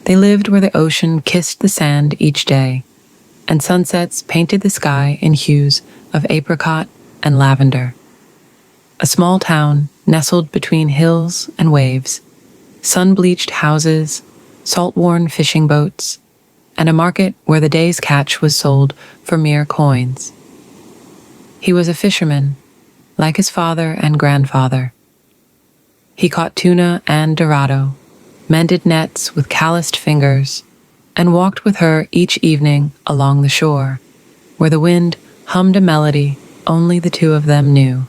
They lived where the ocean kissed the sand each day, and sunsets painted the sky in hues of apricot and lavender. A small town nestled between hills and waves, sun-bleached houses, salt-worn fishing boats, and a market where the day's catch was sold for mere coins. He was a fisherman, like his father and grandfather. He caught tuna and dorado, mended nets with calloused fingers, and walked with her each evening along the shore, where the wind hummed a melody only the two of them knew.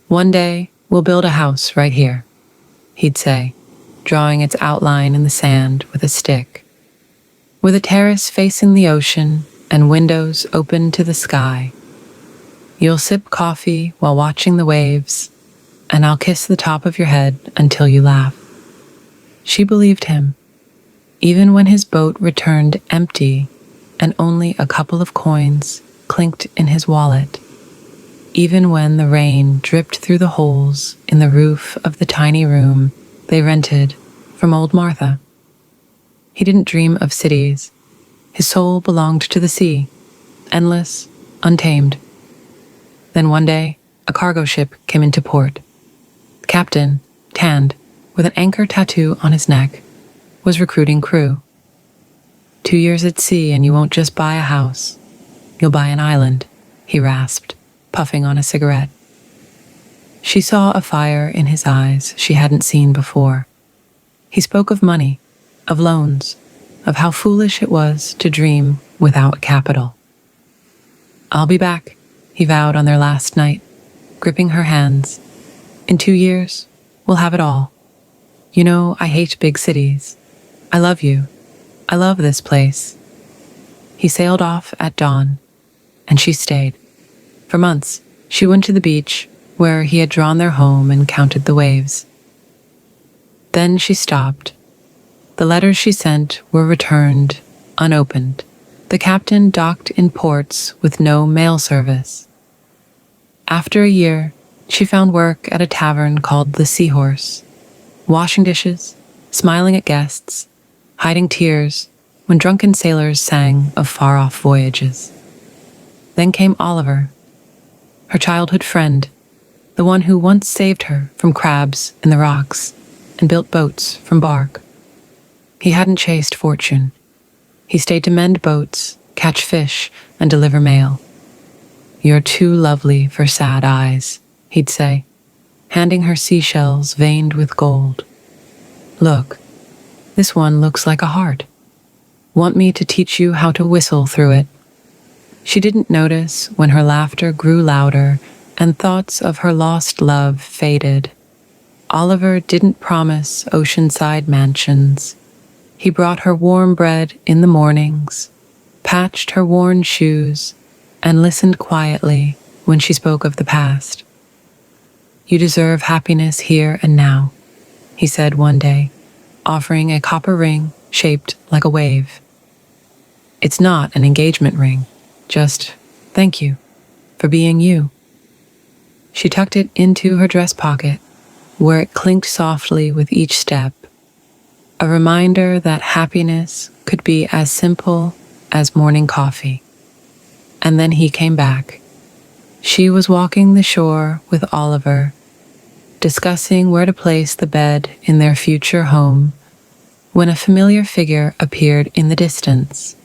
"One day, we'll build a house right here," he'd say, drawing its outline in the sand with a stick. "With a terrace facing the ocean and windows open to the sky. You'll sip coffee while watching the waves, and I'll kiss the top of your head until you laugh." She believed him, even when his boat returned empty and only a couple of coins clinked in his wallet, even when the rain dripped through the holes in the roof of the tiny room they rented from old Martha. He didn't dream of cities. His soul belonged to the sea, endless, untamed. Then one day, a cargo ship came into port. The captain, tanned, with an anchor tattoo on his neck, was recruiting crew. 2 years at sea and you won't just buy a house. You'll buy an island, he rasped, puffing on a cigarette. She saw a fire in his eyes she hadn't seen before. He spoke of money, of loans, of how foolish it was to dream without capital. "I'll be back," he vowed on their last night, gripping her hands. "In 2 years, we'll have it all. You know, I hate big cities. I love you. I love this place." He sailed off at dawn, and she stayed. For months, she went to the beach where he had drawn their home and counted the waves. Then she stopped. The letters she sent were returned, unopened. The captain docked in ports with no mail service. After a year, she found work at a tavern called the Seahorse, washing dishes, smiling at guests, hiding tears when drunken sailors sang of far-off voyages. Then came Oliver, her childhood friend, the one who once saved her from crabs in the rocks and built boats from bark. He hadn't chased fortune. He stayed to mend boats, catch fish, and deliver mail. "You're too lovely for sad eyes," he'd say, handing her seashells veined with gold. "Look, this one looks like a heart. Want me to teach you how to whistle through it?" She didn't notice when her laughter grew louder and thoughts of her lost love faded. Oliver didn't promise oceanside mansions. He brought her warm bread in the mornings, patched her worn shoes, and listened quietly when she spoke of the past. "You deserve happiness here and now," he said one day, offering a copper ring shaped like a wave. "It's not an engagement ring, just thank you for being you." She tucked it into her dress pocket, where it clinked softly with each step, a reminder that happiness could be as simple as morning coffee. And then he came back. She was walking the shore with Oliver, discussing where to place the bed in their future home, when a familiar figure appeared in the distance.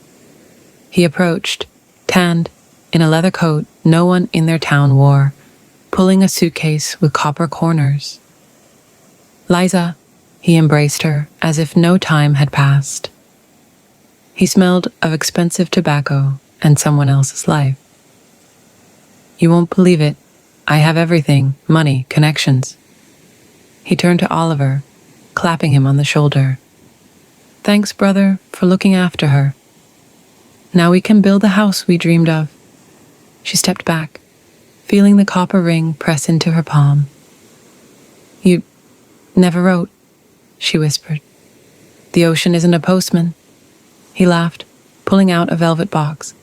He approached, tanned, in a leather coat no one in their town wore, pulling a suitcase with copper corners. "Liza," he embraced her as if no time had passed. He smelled of expensive tobacco and someone else's life. "You won't believe it. I have everything, money, connections." He turned to Oliver, clapping him on the shoulder. "Thanks, brother, for looking after her. Now we can build the house we dreamed of." She stepped back, feeling the copper ring press into her palm. "You never wrote," she whispered. "The ocean isn't a postman." He laughed, pulling out a velvet box.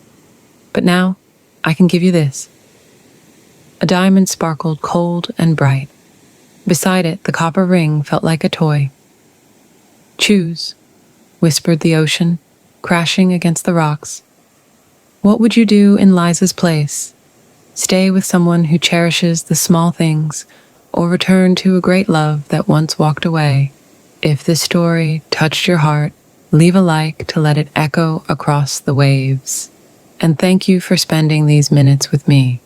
"But now, I can give you this." A diamond sparkled cold and bright. Beside it, the copper ring felt like a toy. "Choose. whispered the ocean, crashing against the rocks. What would you do in Liza's place? Stay with someone who cherishes the small things, or return to a great love that once walked away? If this story touched your heart, leave a like to let it echo across the waves. And thank you for spending these minutes with me.